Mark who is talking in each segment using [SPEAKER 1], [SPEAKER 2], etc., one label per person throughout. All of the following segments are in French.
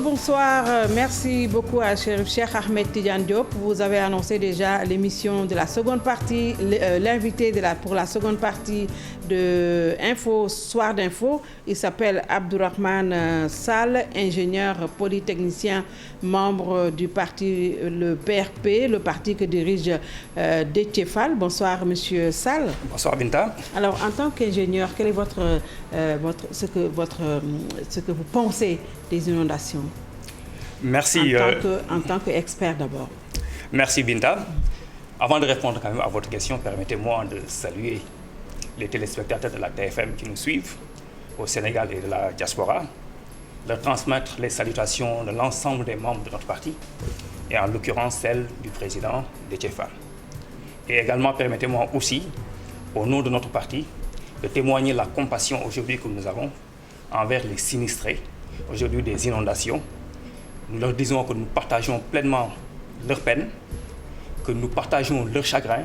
[SPEAKER 1] Rebonsoir, merci beaucoup à Cheikh Ahmed Tidiane Diop. Vous avez annoncé déjà l'émission de la seconde partie, l'invité pour la seconde partie de Info, Soir d'Info. Il s'appelle Abdourahmane Sall, ingénieur polytechnicien, membre du parti, le PRP, le parti que dirige Déthié Fall. Bonsoir, monsieur Sall.
[SPEAKER 2] Bonsoir, Binta.
[SPEAKER 1] Alors, en tant qu'ingénieur, quel est ce que vous pensez des inondations?
[SPEAKER 2] Merci.
[SPEAKER 1] En tant qu'expert d'abord.
[SPEAKER 2] Merci, Binta. Avant de répondre quand même à votre question, permettez-moi de saluer les téléspectateurs de la TFM qui nous suivent au Sénégal et de la diaspora, leur transmettre les salutations de l'ensemble des membres de notre parti, et en l'occurrence celle du président Déthié Fall. Et également, permettez-moi aussi, au nom de notre parti, de témoigner la compassion aujourd'hui que nous avons envers les sinistrés, aujourd'hui des inondations. Nous leur disons que nous partageons pleinement leur peine, que nous partageons leur chagrin,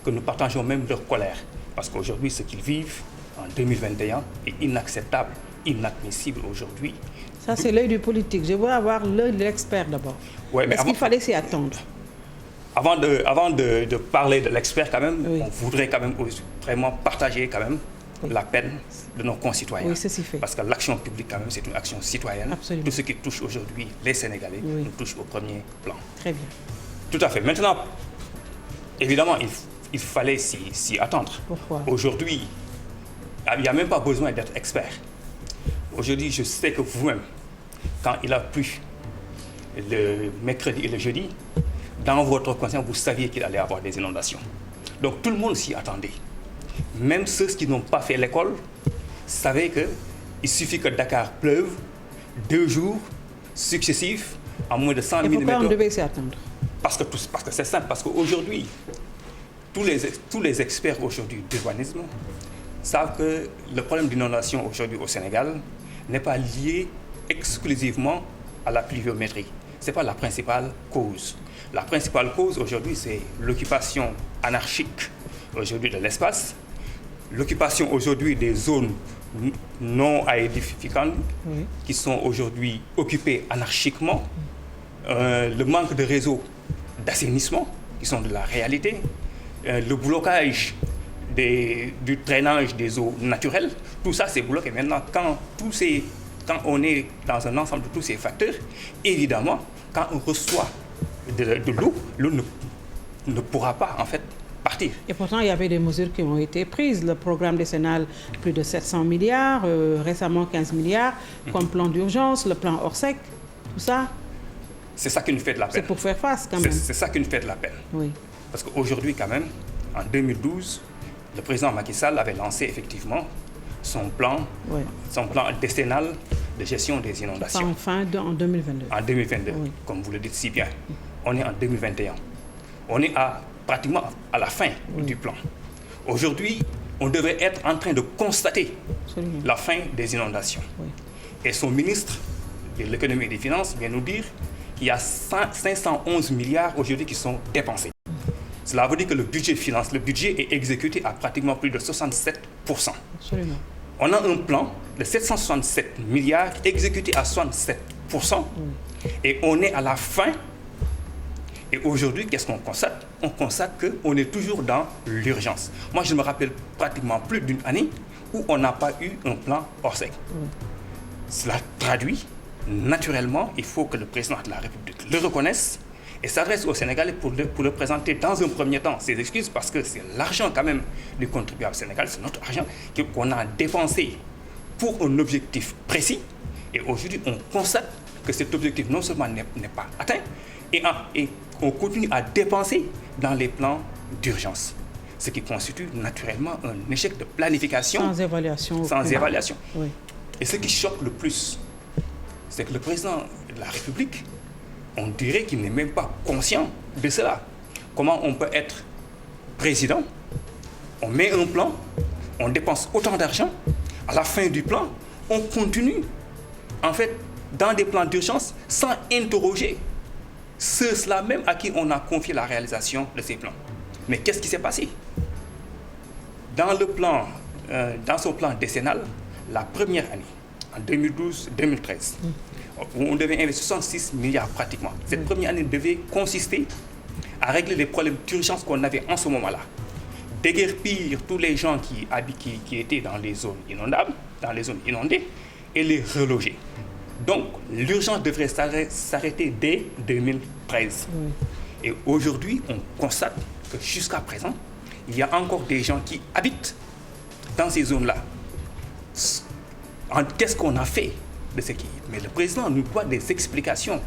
[SPEAKER 2] que nous partageons même leur colère. Parce qu'aujourd'hui, ce qu'ils vivent en 2021 est inacceptable, inadmissible aujourd'hui.
[SPEAKER 1] Ça, c'est l'œil du politique. Je veux avoir l'œil de l'expert d'abord.
[SPEAKER 2] Ouais,
[SPEAKER 1] Est-ce qu'il fallait s'y attendre?
[SPEAKER 2] Avant de parler de l'expert, quand même,
[SPEAKER 1] oui.
[SPEAKER 2] On voudrait quand même vraiment partager quand même la peine de nos concitoyens.
[SPEAKER 1] Oui, ceci fait.
[SPEAKER 2] Parce que l'action publique, quand même, c'est une action citoyenne.
[SPEAKER 1] Absolument.
[SPEAKER 2] Tout ce qui touche aujourd'hui les Sénégalais nous touche au premier plan.
[SPEAKER 1] Très bien.
[SPEAKER 2] Tout à fait. Maintenant, évidemment, il fallait s'y attendre.
[SPEAKER 1] Pourquoi?
[SPEAKER 2] Aujourd'hui, il n'y a même pas besoin d'être expert. Aujourd'hui, je sais que vous-même, quand il a plu le mercredi et le jeudi, dans votre conscience, vous saviez qu'il allait y avoir des inondations. Donc tout le monde s'y attendait. Même ceux qui n'ont pas fait l'école savaient qu'il suffit que Dakar pleuve 2 jours successifs à moins de 100 mm.
[SPEAKER 1] Et pourquoi on devait s'y attendre?
[SPEAKER 2] Parce que c'est simple, parce qu'aujourd'hui, tous les experts aujourd'hui d'urbanisme savent que le problème d'inondation aujourd'hui au Sénégal n'est pas lié exclusivement à la pluviométrie. Ce n'est pas la principale cause. La principale cause aujourd'hui, c'est l'occupation anarchique aujourd'hui de l'espace, l'occupation aujourd'hui des zones non aedificantes qui sont aujourd'hui occupées anarchiquement, le manque de réseaux d'assainissement qui sont de la réalité, le blocage du drainage des eaux naturelles, tout ça c'est bloqué. Maintenant, quand on est dans un ensemble de tous ces facteurs, évidemment, quand on reçoit de l'eau, l'eau ne pourra pas en fait partir.
[SPEAKER 1] Et pourtant, il y avait des mesures qui ont été prises. Le programme décennal, plus de 700 milliards, récemment 15 milliards, comme plan d'urgence, le plan Orsec, tout ça.
[SPEAKER 2] C'est ça qui nous fait de la peine.
[SPEAKER 1] C'est pour faire face quand même.
[SPEAKER 2] C'est ça qui nous fait de la peine.
[SPEAKER 1] Oui.
[SPEAKER 2] Parce qu'aujourd'hui quand même, en 2012, le président Macky Sall avait lancé effectivement son plan décennal de gestion des inondations.
[SPEAKER 1] En 2022.
[SPEAKER 2] En 2022, comme vous le dites si bien. On est en 2021. On est pratiquement à la fin du plan. Aujourd'hui, on devrait être en train de constater la fin des inondations. Et son ministre de l'économie et des finances vient nous dire qu'il y a 511 milliards aujourd'hui qui sont dépensés. Cela veut dire que le budget est exécuté à pratiquement plus de 67%.
[SPEAKER 1] Absolument.
[SPEAKER 2] On a un plan de 767 milliards exécuté à 67%. Et on est à la fin. Et aujourd'hui, qu'est-ce qu'on constate? On constate qu'on est toujours dans l'urgence. Moi, je ne me rappelle pratiquement plus d'une année où on n'a pas eu un plan Orsec. Cela traduit, naturellement, il faut que le président de la République le reconnaisse et s'adresse au Sénégalais pour le présenter dans un premier temps ses excuses, parce que c'est l'argent quand même du contribuable sénégalais, c'est notre argent qu'on a dépensé pour un objectif précis. Et aujourd'hui, on constate que cet objectif non seulement n'est pas atteint, et on continue à dépenser dans les plans d'urgence. Ce qui constitue naturellement un échec de planification.
[SPEAKER 1] Sans évaluation.
[SPEAKER 2] Sans évaluation.
[SPEAKER 1] Oui.
[SPEAKER 2] Et ce qui choque le plus, c'est que le président de la République, on dirait qu'il n'est même pas conscient de cela. Comment on peut être président, on met un plan, on dépense autant d'argent, à la fin du plan, on continue, en fait, dans des plans d'urgence, sans interroger ceux-là même à qui on a confié la réalisation de ces plans. Mais qu'est-ce qui s'est passé? Dans son plan décennal, la première année, en 2012-2013, On devait investir 66 milliards pratiquement. Cette première année devait consister à régler les problèmes d'urgence qu'on avait en ce moment-là. Déguerpir tous les gens qui étaient dans les zones inondables, dans les zones inondées, et les reloger. Donc, l'urgence devrait s'arrêter dès 2013. Et aujourd'hui, on constate que jusqu'à présent, il y a encore des gens qui habitent dans ces zones-là. Qu'est-ce qu'on a fait de ce qui... Mais le président nous doit des explications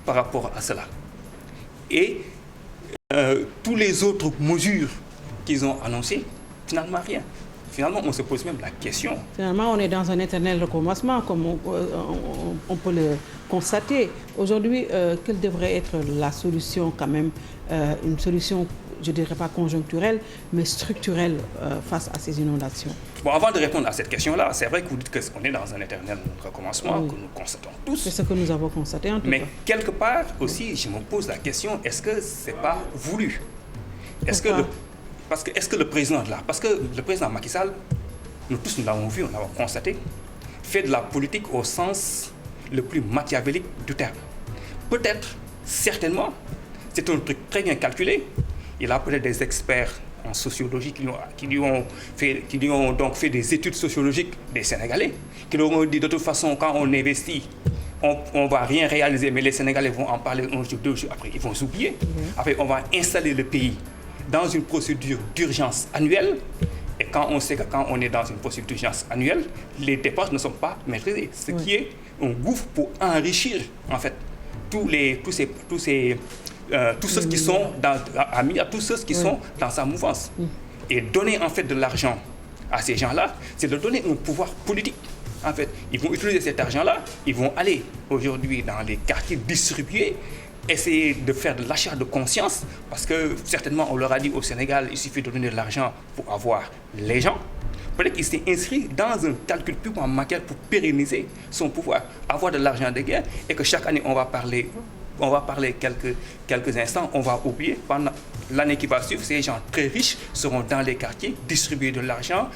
[SPEAKER 2] par rapport à cela. Et tous les autres mesures qu'ils ont annoncées, finalement rien. Finalement, on se pose même la question.
[SPEAKER 1] Finalement, on est dans un éternel recommencement, comme on peut le constater. Aujourd'hui, quelle devrait être la solution quand même, une solution, je ne dirais pas conjoncturelle, mais structurelle face à ces inondations?
[SPEAKER 2] Bon, avant de répondre à cette question-là, c'est vrai que vous dites qu'on est dans un éternel recommencement, que nous constatons tous. C'est
[SPEAKER 1] ce que nous avons constaté en tout cas.
[SPEAKER 2] Mais quelque part aussi, je me pose la question, est-ce que ce n'est pas voulu? Est-ce que le président là, parce que le président Macky Sall, nous tous nous l'avons vu, nous l'avons constaté, fait de la politique au sens le plus machiavélique du terme. Peut-être, certainement, c'est un truc très bien calculé. Il a peut-être des experts en sociologie qui lui ont donc fait des études sociologiques des Sénégalais, qui leur ont dit de toute façon, quand on investit, on ne va rien réaliser, mais les Sénégalais vont en parler un jour, 2 jours, après ils vont s'oublier. Après, on va installer le pays dans une procédure d'urgence annuelle. Et quand on sait que quand on est dans une procédure d'urgence annuelle, les dépenses ne sont pas maîtrisées. Ce qui est un gouffre pour enrichir, en fait, tous ceux qui sont dans sa mouvance. Et donner, en fait, de l'argent à ces gens-là, c'est de donner un pouvoir politique. En fait, ils vont utiliser cet argent-là, ils vont aller aujourd'hui dans les quartiers distribuer, essayer de faire de l'achat de conscience, parce que certainement on leur a dit au Sénégal, il suffit de donner de l'argent pour avoir les gens. Peut-être qu'il s'est inscrit dans un calcul purement machiavélique pour pérenniser son pouvoir, avoir de l'argent de guerre, et que chaque année on va parler quelques instants, on va oublier. Pendant l'année qui va suivre, ces gens très riches seront dans les quartiers, distribuer de l'argent,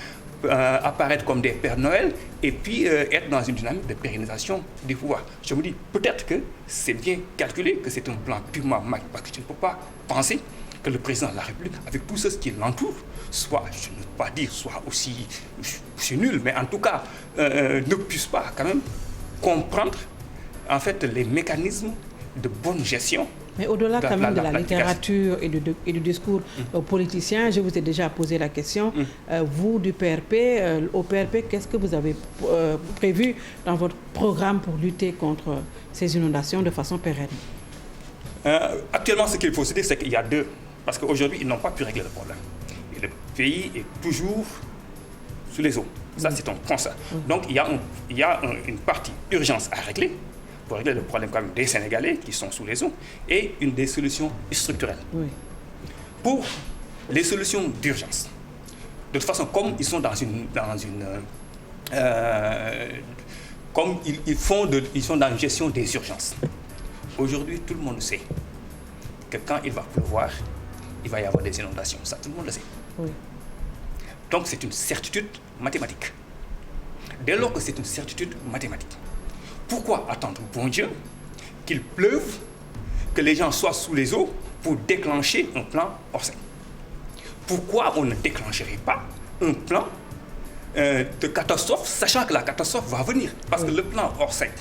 [SPEAKER 2] apparaître comme des Pères Noël et puis être dans une dynamique de pérennisation du pouvoir. Je me dis peut-être que c'est bien calculé, que c'est un plan purement machiavélique, parce que tu ne peux pas penser que le président de la République, avec tout ce qui l'entoure, soit, je ne veux pas dire soit aussi nul, mais en tout cas ne puisse pas quand même comprendre en fait les mécanismes de bonne gestion. Mais au-delà quand même de la littérature et du discours politicien, je vous ai déjà posé la question, vous du PRP, au PRP, qu'est-ce que vous avez prévu dans votre programme pour lutter contre ces inondations de façon pérenne? Actuellement, ce qu'il faut se dire, c'est qu'il y a deux, parce qu'aujourd'hui, ils n'ont pas pu régler le problème. Et le pays est toujours sous les eaux. Ça, c'est un constat. Donc, il y a une partie urgence à régler, pour régler le problème quand même des Sénégalais qui sont sous les eaux, et des solutions structurelles. Pour les solutions d'urgence, de toute façon, comme ils sont comme ils sont dans une gestion des urgences. Aujourd'hui, tout le monde sait que quand il va pleuvoir, il va y avoir des inondations. Ça, tout le monde le sait. Donc, c'est une certitude mathématique. Dès lors que c'est une certitude mathématique, pourquoi attendre, bon Dieu, qu'il pleuve, que les gens soient sous les eaux pour déclencher un plan Orsec? Pourquoi on ne déclencherait pas un plan de catastrophe, sachant que la catastrophe va venir? Parce que le plan Orsec,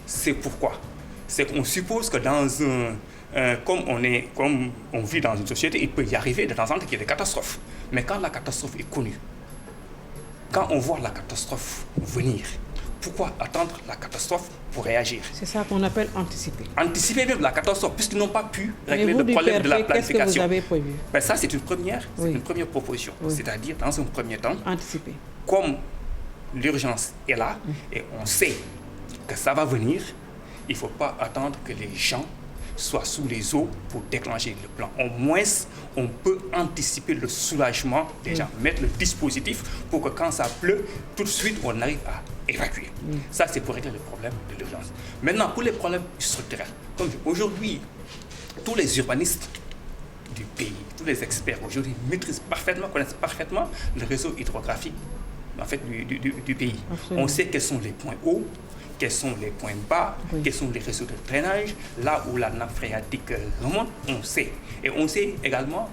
[SPEAKER 2] c'est pourquoi? C'est qu'on suppose que comme on vit dans une société, il peut y arriver de temps en temps qu'il y ait des catastrophes. Mais quand la catastrophe est connue, quand on voit la catastrophe venir, pourquoi attendre la catastrophe pour réagir? C'est ça qu'on appelle anticiper. Anticiper même la catastrophe, puisqu'ils n'ont pas pu régler le problème de la planification. Qu'est-ce que vous avez prévu? Ça, c'est une première proposition. C'est-à-dire, dans un premier temps, anticiper. Comme l'urgence est là, et on sait que ça va venir, il ne faut pas attendre que les gens soient sous les eaux pour déclencher le plan. Au moins, on peut anticiper le soulagement des gens, mettre le dispositif pour que quand ça pleut, tout de suite, on arrive à évacuer. Ça, c'est pour régler le problème de l'urgence. Maintenant, pour les problèmes structurels, comme aujourd'hui, tous les urbanistes du pays, tous les experts aujourd'hui connaissent parfaitement le réseau hydrographique en fait, du pays.
[SPEAKER 1] Absolument.
[SPEAKER 2] On sait quels sont les points hauts, quels sont les points bas, quels sont les réseaux de drainage, là où la nappe phréatique remonte, on sait. Et on sait également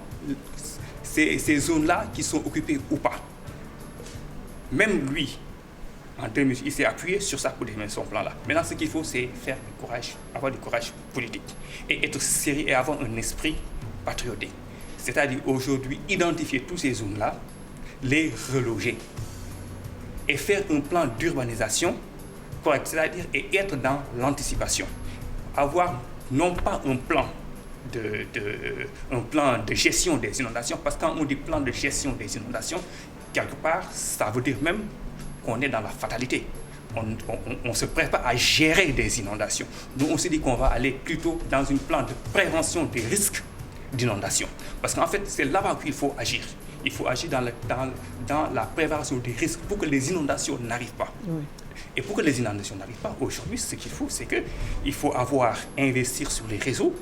[SPEAKER 2] ces zones-là qui sont occupées ou pas. Même lui, en 2000, il s'est appuyé sur ça pour définir son plan-là. Maintenant, ce qu'il faut, c'est faire du courage, avoir du courage politique et être sérieux et avoir un esprit patriotique. C'est-à-dire aujourd'hui, identifier toutes ces zones-là, les reloger et faire un plan d'urbanisation correct, c'est-à-dire et être dans l'anticipation. Avoir non pas un plan de gestion des inondations, parce que quand on dit plan de gestion des inondations, quelque part, ça veut dire même qu'on est dans la fatalité. On se prépare à gérer des inondations. Nous, on s'est dit qu'on va aller plutôt dans un plan de prévention des risques d'inondation. Parce qu'en fait, c'est là-bas qu'il faut agir. Il faut agir dans la prévention des risques pour que les inondations n'arrivent pas. Oui. Et pour que les inondations n'arrivent pas, aujourd'hui, ce qu'il faut, c'est qu'il faut investir sur les réseaux,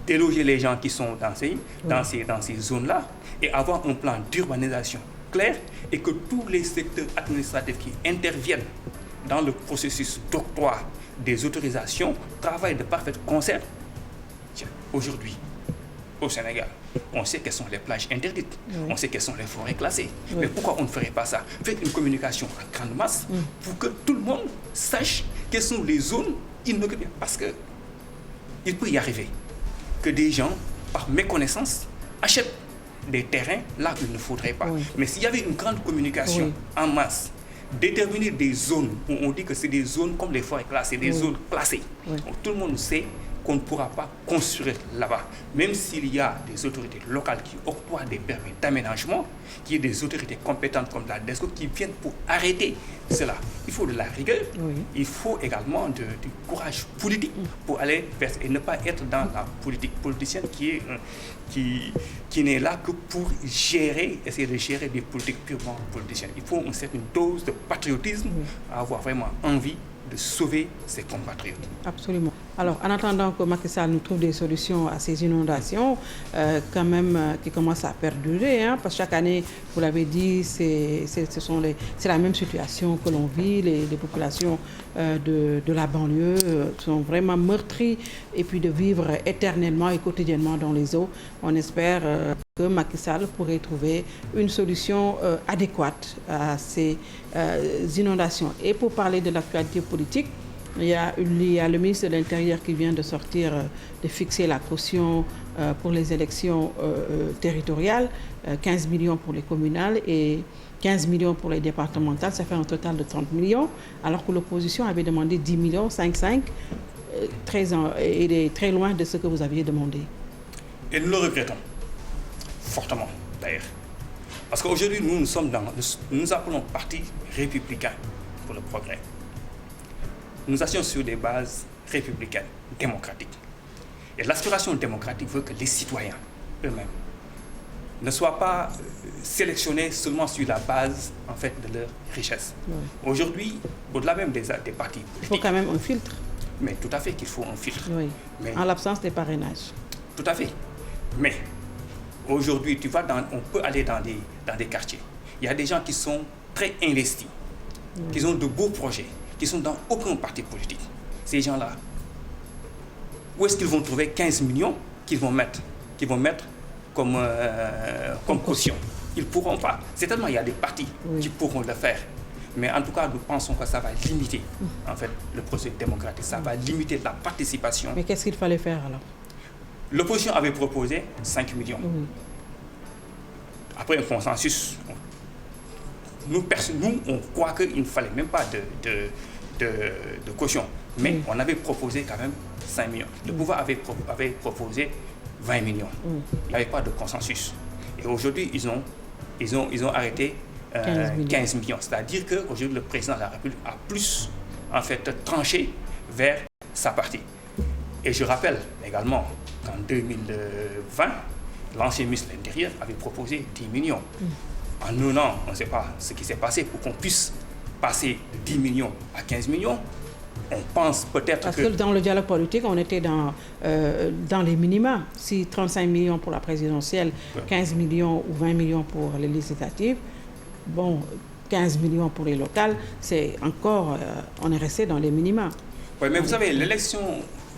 [SPEAKER 2] déloger les gens qui sont dans ces zones-là et avoir un plan d'urbanisation clair et que tous les secteurs administratifs qui interviennent dans le processus d'octroi des autorisations travaillent de parfait concert. Tiens, aujourd'hui, au Sénégal, on sait quelles sont les plages interdites, on sait quelles sont les forêts classées. Mais pourquoi on ne ferait pas ça? Faites une communication en grande masse pour que tout le monde sache quelles sont les zones inoccupées. Parce qu'il peut y arriver que des gens, par méconnaissance, achètent des terrains là où il ne faudrait pas. Mais s'il y avait une grande communication en masse, déterminer des zones où on dit que c'est des zones comme les forêts classées, des zones classées, où tout le monde sait qu'on ne pourra pas construire là-bas. Même s'il y a des autorités locales qui octroient des permis d'aménagement, qu'il y ait des autorités compétentes comme la DESCO qui viennent pour arrêter cela. Il faut de la rigueur, il faut également du courage politique pour aller vers et ne pas être dans la politique politicienne qui n'est là que pour essayer de gérer des politiques purement politiciennes. Il faut une certaine dose de patriotisme, avoir vraiment envie de sauver ses compatriotes.
[SPEAKER 1] Absolument. Alors, en attendant que Macky Sall nous trouve des solutions à ces inondations, quand même, qui commencent à perdurer, parce que chaque année, vous l'avez dit, c'est la même situation que l'on vit. Les populations de la banlieue sont vraiment meurtries et puis de vivre éternellement et quotidiennement dans les eaux. On espère que Macky Sall pourrait trouver une solution adéquate à ces inondations. Et pour parler de l'actualité politique, il y a le ministre de l'Intérieur qui vient de sortir, de fixer la caution pour les élections territoriales, 15 millions pour les communales et 15 millions pour les départementales. Ça fait un total de 30 millions, alors que l'opposition avait demandé 10 millions, 5,5, et très loin de ce que vous aviez demandé.
[SPEAKER 2] Et nous le regrettons, fortement d'ailleurs. Parce qu'aujourd'hui, nous appelons parti républicain pour le progrès. Nous actions sur des bases républicaines, démocratiques. Et l'aspiration démocratique veut que les citoyens eux-mêmes ne soient pas sélectionnés seulement sur la base en fait, de leur richesse. Aujourd'hui, au-delà même des partis politiques...
[SPEAKER 1] Il faut quand même un filtre.
[SPEAKER 2] Mais tout à fait qu'il faut un filtre.
[SPEAKER 1] Mais, en l'absence des parrainages.
[SPEAKER 2] Tout à fait. Mais aujourd'hui, on peut aller dans des quartiers. Il y a des gens qui sont très investis, qui ont de beaux projets, qui sont dans aucun parti politique. Ces gens-là, où est-ce qu'ils vont trouver 15 millions qu'ils vont mettre comme caution? Ils ne pourront pas. Certainement, il y a des partis qui pourront le faire. Mais en tout cas, nous pensons que ça va limiter en fait, le processus démocratique. Ça va limiter la participation.
[SPEAKER 1] Mais qu'est-ce qu'il fallait faire alors?
[SPEAKER 2] L'opposition avait proposé 5 millions. Après un consensus, nous on croit qu'il ne fallait même pas de caution. Mais on avait proposé quand même 5 millions. Le pouvoir avait proposé 20 millions. Il n'y avait pas de consensus. Et aujourd'hui, ils ont arrêté 15 millions. C'est-à-dire qu'aujourd'hui, le président de la République a plus en fait, tranché vers sa partie. Et je rappelle également qu'en 2020, l'ancien ministre de l'Intérieur avait proposé 10 millions. En un an, on ne sait pas ce qui s'est passé pour qu'on puisse passer de 10 millions à 15 millions. On pense peut-être
[SPEAKER 1] Parce que dans le dialogue politique, on était dans les minima. Si 35 millions pour la présidentielle, 15 millions ou 20 millions pour les législatives, bon, 15 millions pour les locales, c'est encore, on est resté dans les minima.
[SPEAKER 2] Oui, mais vous savez, l'élection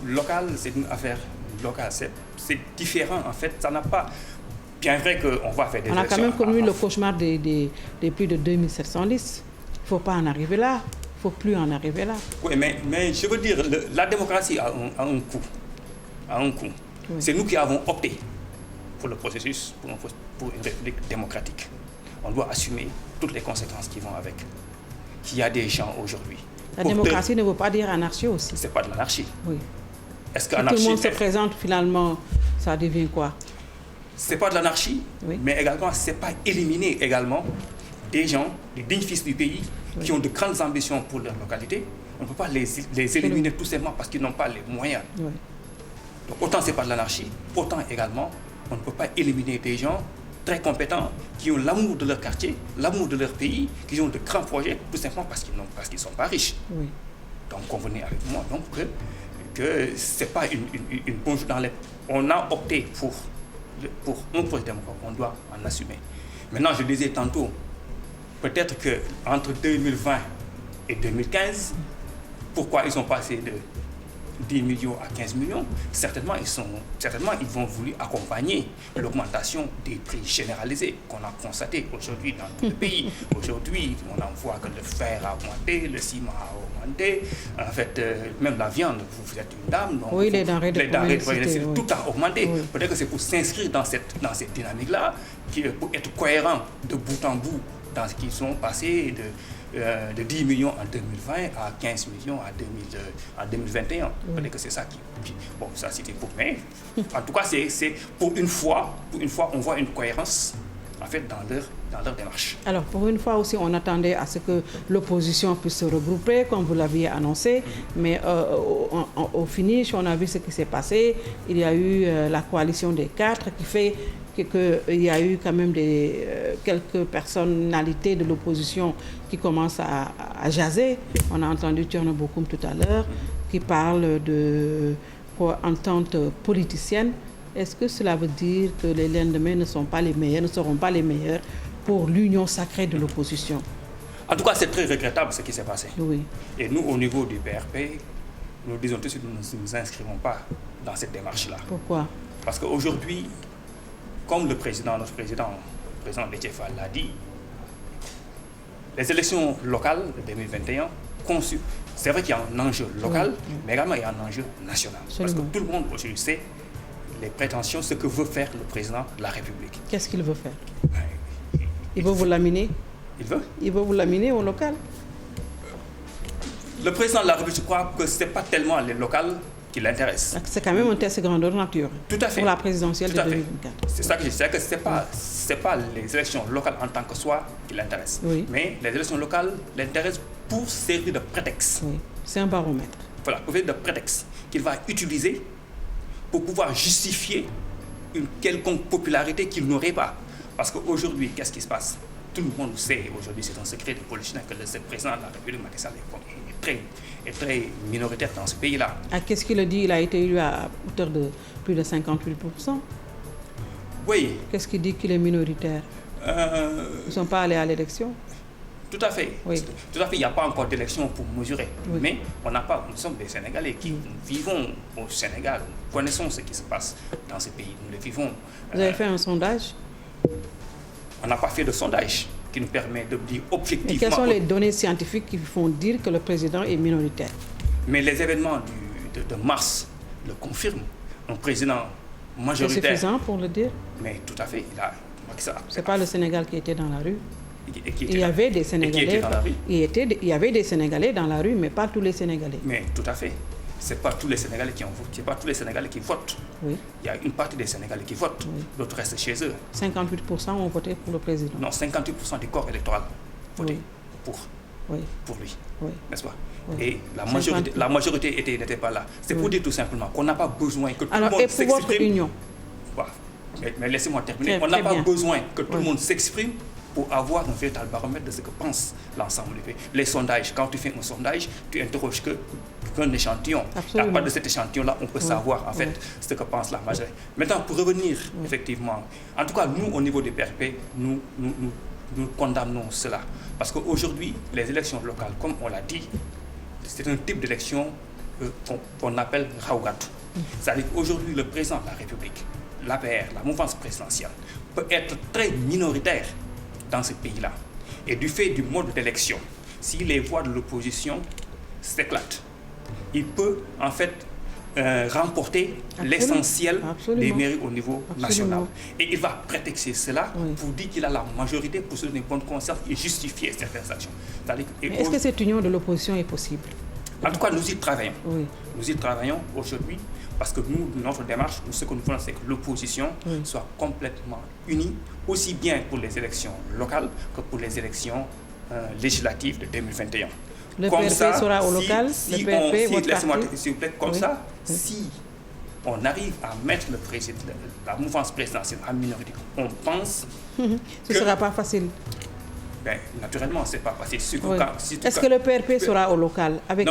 [SPEAKER 2] locale, c'est une affaire locale. C'est différent, en fait. Ça n'a pas... Bien vrai qu'on va faire des élections...
[SPEAKER 1] On a quand même connu le cauchemar des plus de 2700 listes. Il ne faut pas en arriver là. Il ne faut plus en arriver là.
[SPEAKER 2] Oui, mais je veux dire, la démocratie a un coût. Oui. C'est nous qui avons opté pour le processus, pour une république démocratique. On doit assumer toutes les conséquences qui vont avec. Qu'il y a des gens aujourd'hui...
[SPEAKER 1] La démocratie ne veut pas dire anarchie aussi.
[SPEAKER 2] C'est pas de l'anarchie.
[SPEAKER 1] Oui.
[SPEAKER 2] Est-ce
[SPEAKER 1] que tout le monde se présente, finalement, ça devient quoi?
[SPEAKER 2] C'est pas de l'anarchie, oui. Mais également, c'est pas éliminer également des gens, des dignes fils du pays, oui, qui ont de grandes ambitions pour leur localité. On ne peut pas les éliminer tout simplement parce qu'ils n'ont pas les moyens. Oui. Donc, autant c'est pas de l'anarchie, autant également, on ne peut pas éliminer des gens très compétents, qui ont l'amour de leur quartier, l'amour de leur pays, qui ont de grands projets, tout simplement parce qu'ils ne sont pas riches. Oui. Donc, convenez avec moi donc, que ce n'est pas une plonge dans les... On a opté pour un projet démocratique, on doit en assumer. Maintenant, je disais tantôt, peut-être qu'entre 2020 et 2015, pourquoi ils sont passés de 10 millions à 15 millions, certainement ils vont vouloir accompagner l'augmentation des prix généralisés qu'on a constaté aujourd'hui dans tout le pays. Aujourd'hui, on en voit que le fer a augmenté, le ciment a augmenté, en fait, même la viande, vous êtes une dame, donc
[SPEAKER 1] oui, les denrées de
[SPEAKER 2] oui, tout a augmenté. Oui. Peut-être que c'est pour s'inscrire dans cette dynamique-là, pour être cohérent de bout en bout dans ce qu'ils sont passés de 10 millions en 2020 à 15 millions en 2021. Oui. Peut-être que c'est ça qui... Bon, ça c'était pour... Mais en tout cas, c'est pour une fois, on voit une cohérence en fait dans leur démarche.
[SPEAKER 1] Alors, pour une fois aussi, on attendait à ce que l'opposition puisse se regrouper, comme vous l'aviez annoncé, mais au finish, on a vu ce qui s'est passé. Il y a eu la coalition des 4 qui fait qu'il y a eu quand même quelques personnalités de l'opposition qui commencent à jaser. On a entendu Thierno Bocoum tout à l'heure, qui parle d'entente politicienne. Est-ce que cela veut dire que les lendemains ne seront pas les meilleurs pour l'union sacrée de l'opposition?
[SPEAKER 2] En tout cas, c'est très regrettable ce qui s'est passé.
[SPEAKER 1] Oui.
[SPEAKER 2] Et nous, au niveau du PRP, nous disons tout de suite que nous ne nous inscrivons pas dans cette démarche-là.
[SPEAKER 1] Pourquoi?
[SPEAKER 2] Parce qu'aujourd'hui, comme notre président Déthié Fall l'a dit, les élections locales de 2021 conçues, c'est vrai qu'il y a un enjeu local, oui, mais également il y a un enjeu national. Absolument. Parce que tout le monde aujourd'hui sait les prétentions, ce que veut faire le président de la République.
[SPEAKER 1] Qu'est-ce qu'il veut faire? Il veut vous laminer? Il veut vous laminer au local?
[SPEAKER 2] Le président de la République, je crois que ce n'est pas tellement les locales qui l'intéressent.
[SPEAKER 1] C'est quand même un test grandeur nature.
[SPEAKER 2] Tout à fait.
[SPEAKER 1] Pour la présidentielle de 2024.
[SPEAKER 2] C'est ça que je sais, que ce n'est pas les élections locales en tant que soi qui l'intéressent. Oui. Mais les élections locales l'intéressent pour servir de prétexte.
[SPEAKER 1] Oui, c'est un baromètre.
[SPEAKER 2] Voilà, pour servir de prétexte qu'il va utiliser pour pouvoir justifier une quelconque popularité qu'il n'aurait pas. Parce qu'aujourd'hui, qu'est-ce qui se passe? Tout le monde sait, aujourd'hui, c'est un secret de polichinelle que le président de la République, Macky Sall, est très minoritaire dans ce pays-là.
[SPEAKER 1] Ah, qu'est-ce qu'il a dit? Il a été élu à hauteur de plus de 58%.
[SPEAKER 2] Oui.
[SPEAKER 1] Qu'est-ce qu'il dit qu'il est minoritaire? Ils ne sont pas allés à l'élection?
[SPEAKER 2] Tout à fait. Oui. Tout à fait. Il n'y a pas encore d'élection pour mesurer. Oui. Mais nous sommes des Sénégalais qui vivons au Sénégal. Nous connaissons ce qui se passe dans ce pays. Nous le vivons.
[SPEAKER 1] Vous avez fait un sondage?
[SPEAKER 2] On n'a pas fait de sondage qui nous permet de dire objectivement...
[SPEAKER 1] Mais quelles sont les données scientifiques qui font dire que le président est minoritaire?
[SPEAKER 2] Mais les événements de mars le confirment. Un président majoritaire...
[SPEAKER 1] C'est suffisant pour le dire?
[SPEAKER 2] Mais tout à fait.
[SPEAKER 1] Ce n'est pas le Sénégal qui était dans la rue? Il y avait des Sénégalais. Il y avait des Sénégalais dans la rue, mais pas tous les Sénégalais.
[SPEAKER 2] Mais tout à fait. C'est pas tous les Sénégalais qui ont voté. C'est pas tous les Sénégalais qui votent. Oui. Il y a une partie des Sénégalais qui votent. Oui. D'autres restent chez eux.
[SPEAKER 1] 58% ont voté pour le président.
[SPEAKER 2] Non, 58% du corps électoral voté pour lui. Oui. N'est-ce pas? Oui. Et la majorité n'était pas là. C'est pour dire tout simplement qu'on n'a pas besoin que tout le monde s'exprime.
[SPEAKER 1] Alors, et pour votre union?
[SPEAKER 2] Voilà. Mais laissez-moi terminer. On n'a pas besoin que tout le monde s'exprime pour avoir un véritable baromètre de ce que pense l'ensemble du pays. Les sondages, quand tu fais un sondage, tu interroges qu'un échantillon. À part de cet échantillon-là, on peut savoir en fait ce que pense la majorité. Maintenant, pour revenir effectivement, en tout cas, nous, au niveau du PRP, nous nous condamnons cela. Parce qu'aujourd'hui, les élections locales, comme on l'a dit, c'est un type d'élection qu'on appelle Raougatu. C'est-à-dire qu'aujourd'hui, le président de la République, l'APR, la mouvance présidentielle, peut être très minoritaire dans ce pays-là. Et du fait du mode d'élection, si les voix de l'opposition s'éclatent, il peut en fait remporter l'essentiel des mairies au niveau national. Et il va prétexter cela pour dire qu'il a la majorité pour se donner bonne conscience et justifier certaines actions.
[SPEAKER 1] Est-ce que cette union de l'opposition est possible?
[SPEAKER 2] En tout cas, nous y travaillons. Nous y travaillons aujourd'hui parce que nous, notre démarche, ce que nous voulons, c'est que l'opposition soit complètement unie, aussi bien pour les élections locales que pour les élections législatives de 2021.
[SPEAKER 1] Le PRP sera au local,
[SPEAKER 2] le PRP, votre parti. S'il vous plaît, comme ça, si on arrive à mettre le président, la mouvance présidentielle en minorité, on pense
[SPEAKER 1] ce ne sera pas facile.
[SPEAKER 2] Ben, naturellement, ce n'est pas facile.
[SPEAKER 1] Est-ce que le PRP sera au local? Avec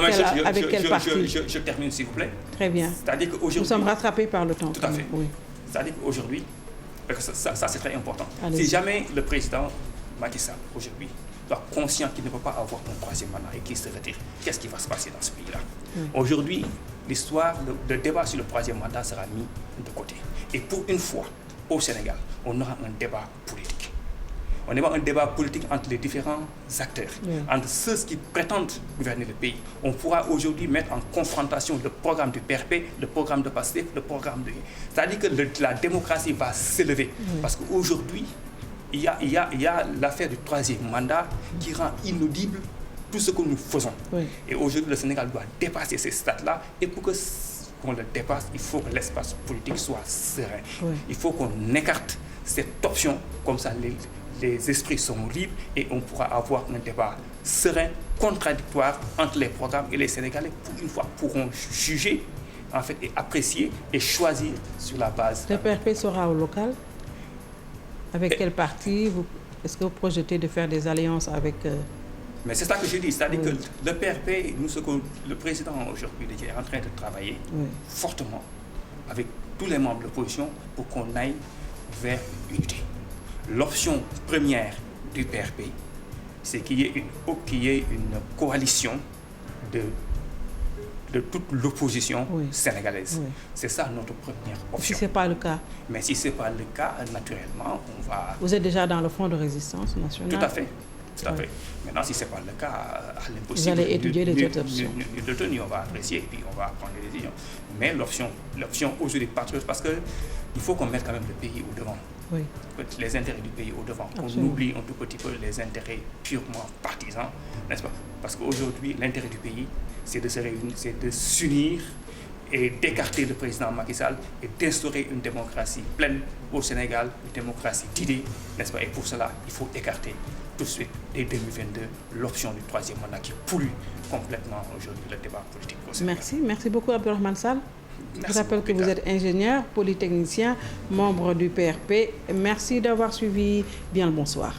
[SPEAKER 1] quel parti?
[SPEAKER 2] Je termine, s'il vous plaît.
[SPEAKER 1] Très bien.
[SPEAKER 2] C'est-à-dire qu'aujourd'hui...
[SPEAKER 1] Nous sommes rattrapés par le temps.
[SPEAKER 2] Tout à fait. C'est-à-dire qu'aujourd'hui, ça c'est très important. Si jamais le président Macky Sall, aujourd'hui, soit conscient qu'il ne peut pas avoir un troisième mandat et qu'il se retire, qu'est-ce qui va se passer dans ce pays-là? Aujourd'hui, l'histoire, le débat sur le troisième mandat sera mis de côté. Et pour une fois, au Sénégal, on aura un débat politique. On aura un débat politique entre les différents acteurs, entre ceux qui prétendent gouverner le pays. On pourra aujourd'hui mettre en confrontation le programme du PRP, le programme de PASTEF, le programme de... C'est-à-dire que la démocratie va s'élever. Parce qu'aujourd'hui, il y a l'affaire du troisième mandat qui rend inaudible tout ce que nous faisons. Et aujourd'hui, le Sénégal doit dépasser ces stades-là. Et pour qu'on le dépasse, il faut que l'espace politique soit serein. Il faut qu'on écarte cette option, comme ça les esprits sont libres et on pourra avoir un débat serein, contradictoire entre les programmes et les Sénégalais, pour une fois, pourront juger en fait, et apprécier et choisir sur la base.
[SPEAKER 1] Le PRP sera au local? Avec quel parti? Est-ce que vous projetez de faire des alliances avec...
[SPEAKER 2] Mais c'est ça que je dis, c'est-à-dire que le PRP, nous, ce que le président aujourd'hui est en train de travailler fortement avec tous les membres de l'opposition pour qu'on aille vers l'unité. L'option première du PRP, c'est qu'il y ait une coalition de toute l'opposition sénégalaise. C'est ça notre première option.
[SPEAKER 1] Si ce n'est pas le cas?
[SPEAKER 2] Mais si ce n'est pas le cas, naturellement, on va...
[SPEAKER 1] Vous êtes déjà dans le Front de résistance nationale?
[SPEAKER 2] Tout à fait. Tout à fait. Maintenant, si ce n'est pas le cas, à l'impossible...
[SPEAKER 1] Vous allez étudier les autres options.
[SPEAKER 2] On va apprécier et puis on va prendre des décisions. Mais l'option aujourd'hui patriote, parce qu'il faut qu'on mette quand même le pays au devant. Les intérêts du pays au devant. On oublie un tout petit peu les intérêts purement partisans, n'est-ce pas? Parce qu'aujourd'hui, l'intérêt du pays, c'est de se réunir, c'est de s'unir et d'écarter le président Macky Sall et d'instaurer une démocratie pleine au Sénégal, une démocratie d'idées, n'est-ce pas? Et pour cela, il faut écarter tout de suite, dès 2022, l'option du troisième mandat qui pollue complètement aujourd'hui le débat politique au Sénégal.
[SPEAKER 1] Merci beaucoup Abdourahmane Sall. Je rappelle que vous êtes ingénieur, polytechnicien, membre du PRP. Merci d'avoir suivi. Bien le bonsoir.